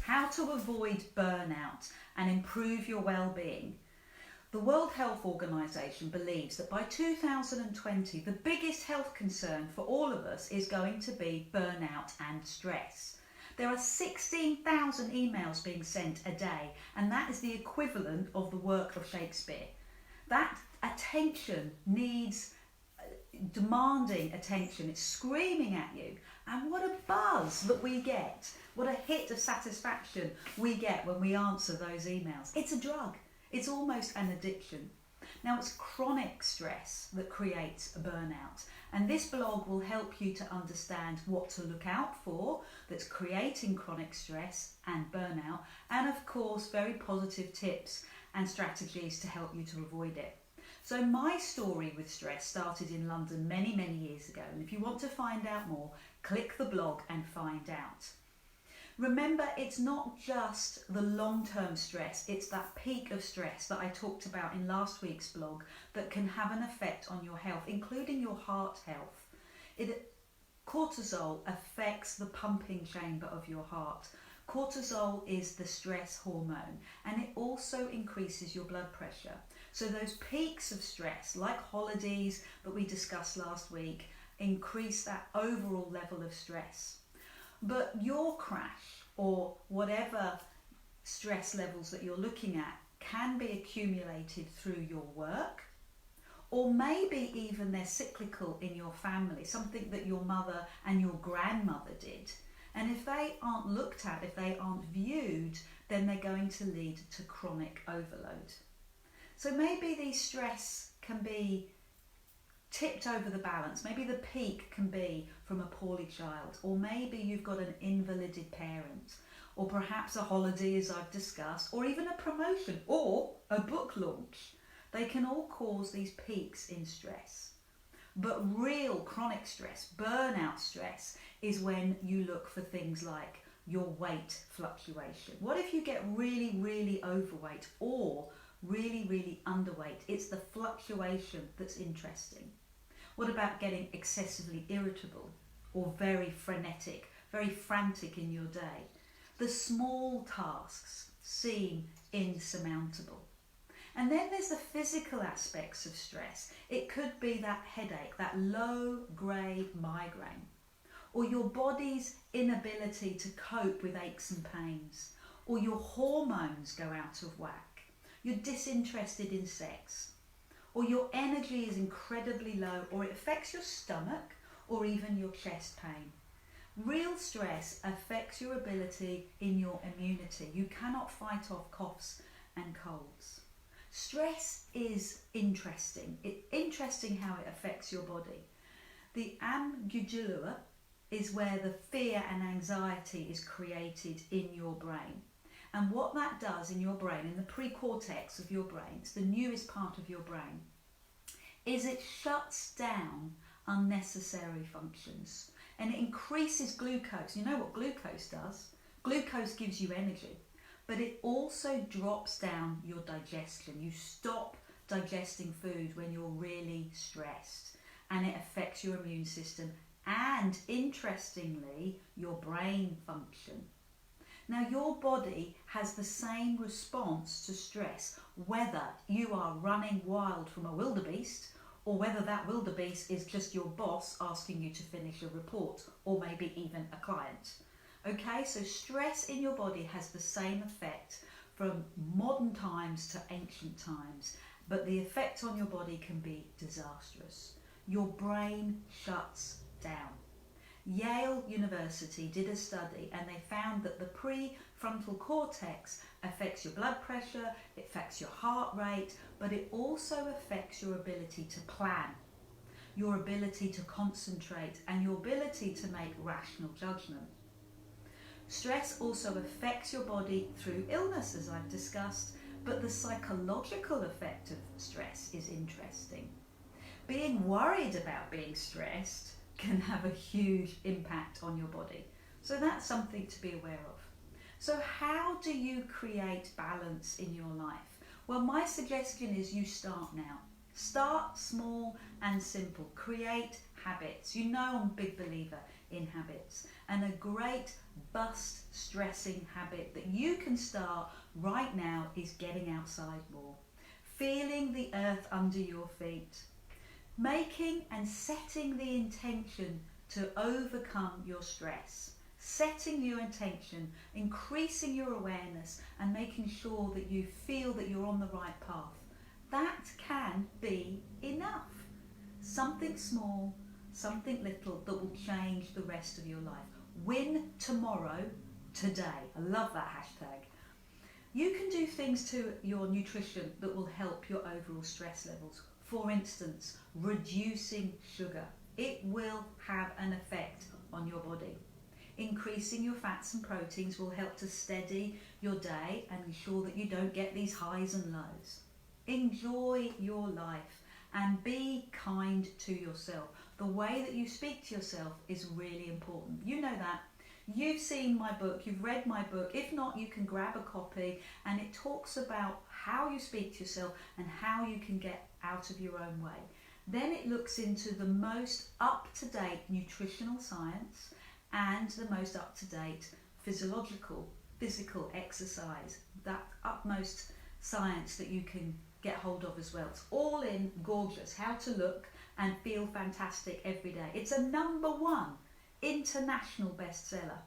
how to avoid burnout and improve your well-being. The World Health Organization believes that by 2020, the biggest health concern for all of us is going to be burnout and stress. There are 16,000 emails being sent a day, and that is the equivalent of the work of Shakespeare. That attention needs demanding attention. It's screaming at you. And what a buzz that we get. What a hit of satisfaction we get when we answer those emails. It's a drug. It's almost an addiction. Now, it's chronic stress that creates a burnout, and this blog will help you to understand what to look out for that's creating chronic stress and burnout, and of course very positive tips and strategies to help you to avoid it. So my story with stress started in London many years ago, and if you want to find out more, click the blog and find out. Remember, it's not just the long-term stress, it's that peak of stress that I talked about in last week's blog that can have an effect on your health, including your heart health. Cortisol affects the pumping chamber of your heart. Cortisol is the stress hormone, and it also increases your blood pressure. So those peaks of stress, like holidays that we discussed last week, increase that overall level of stress. But your crash, or whatever stress levels that you're looking at, can be accumulated through your work, or maybe even they're cyclical in your family, something that your mother and your grandmother did. And if they aren't looked at, if they aren't viewed, then they're going to lead to chronic overload. So maybe these stress can be tipped over the balance. Maybe the peak can be from a poorly child, or maybe you've got an invalided parent, or perhaps a holiday, as I've discussed, or even a promotion or a book launch. They can all cause these peaks in stress. But real chronic stress, burnout stress, is when you look for things like your weight fluctuation. What if you get really overweight or really underweight? It's the fluctuation that's interesting. What about getting excessively irritable or very frenetic, very frantic in your day? The small tasks seem insurmountable. And then there's the physical aspects of stress. It could be that headache, that low-grade migraine, or your body's inability to cope with aches and pains, or your hormones go out of whack, you're disinterested in sex, or your energy is incredibly low, or it affects your stomach, or even your chest pain. Real stress affects your ability in your immunity. You cannot fight off coughs and colds. Stress is interesting. It's interesting how it affects your body. The amygdala is where the fear and anxiety is created in your brain. And what that does in your brain, in the pre-cortex of your brain, it's the newest part of your brain, is it shuts down unnecessary functions and it increases glucose. You know what glucose does? Glucose gives you energy, but it also drops down your digestion. You stop digesting food when you're really stressed, and it affects your immune system and, interestingly, your brain function. Now, your body has the same response to stress, whether you are running wild from a wildebeest or whether that wildebeest is just your boss asking you to finish a report, or maybe even a client. Okay, so stress in your body has the same effect from modern times to ancient times, but the effect on your body can be disastrous. Your brain shuts down. Yale University did a study and they found that the prefrontal cortex affects your blood pressure, it affects your heart rate, but it also affects your ability to plan, your ability to concentrate, and your ability to make rational judgment. Stress also affects your body through illness, as I've discussed, but the psychological effect of stress is interesting. Being worried about being stressed can have a huge impact on your body. So that's something to be aware of. So how do you create balance in your life? Well, my suggestion is you start now. Start small and simple. Create habits. You know I'm a big believer in habits. And a great bust stressing habit that you can start right now is getting outside more. Feeling the earth under your feet. Making and setting the intention to overcome your stress. Setting your intention, increasing your awareness and making sure that you feel that you're on the right path. That can be enough. Something small, something little that will change the rest of your life. Win tomorrow, today. I love that hashtag. You can do things to your nutrition that will help your overall stress levels. For instance, reducing sugar. It will have an effect on your body. Increasing your fats and proteins will help to steady your day and ensure that you don't get these highs and lows. Enjoy your life and be kind to yourself. The way that you speak to yourself is really important. You know that. You've seen my book, you've read my book. If not, you can grab a copy, and it talks about how you speak to yourself and how you can get out of your own way. Then it looks into the most up-to-date nutritional science and the most up-to-date physical exercise, that utmost science that you can get hold of as well. It's all in gorgeous, how to look and feel fantastic every day. It's a #1 international bestseller.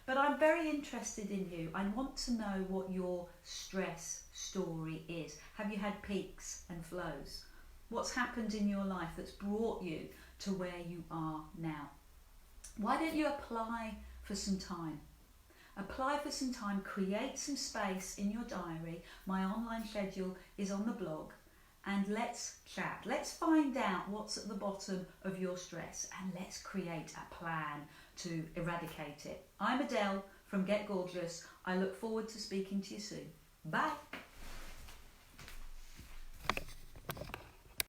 But I'm very interested in you. I want to know what your stress story is. Have you had peaks and flows? What's happened in your life that's brought you to where you are now? Why don't you apply for some time? Apply for some time, create some space in your diary. My online schedule is on the blog, and let's chat. Let's find out what's at the bottom of your stress and let's create a plan to eradicate it. I'm Adele from Get Gorgeous. I look forward to speaking to you soon. Bye.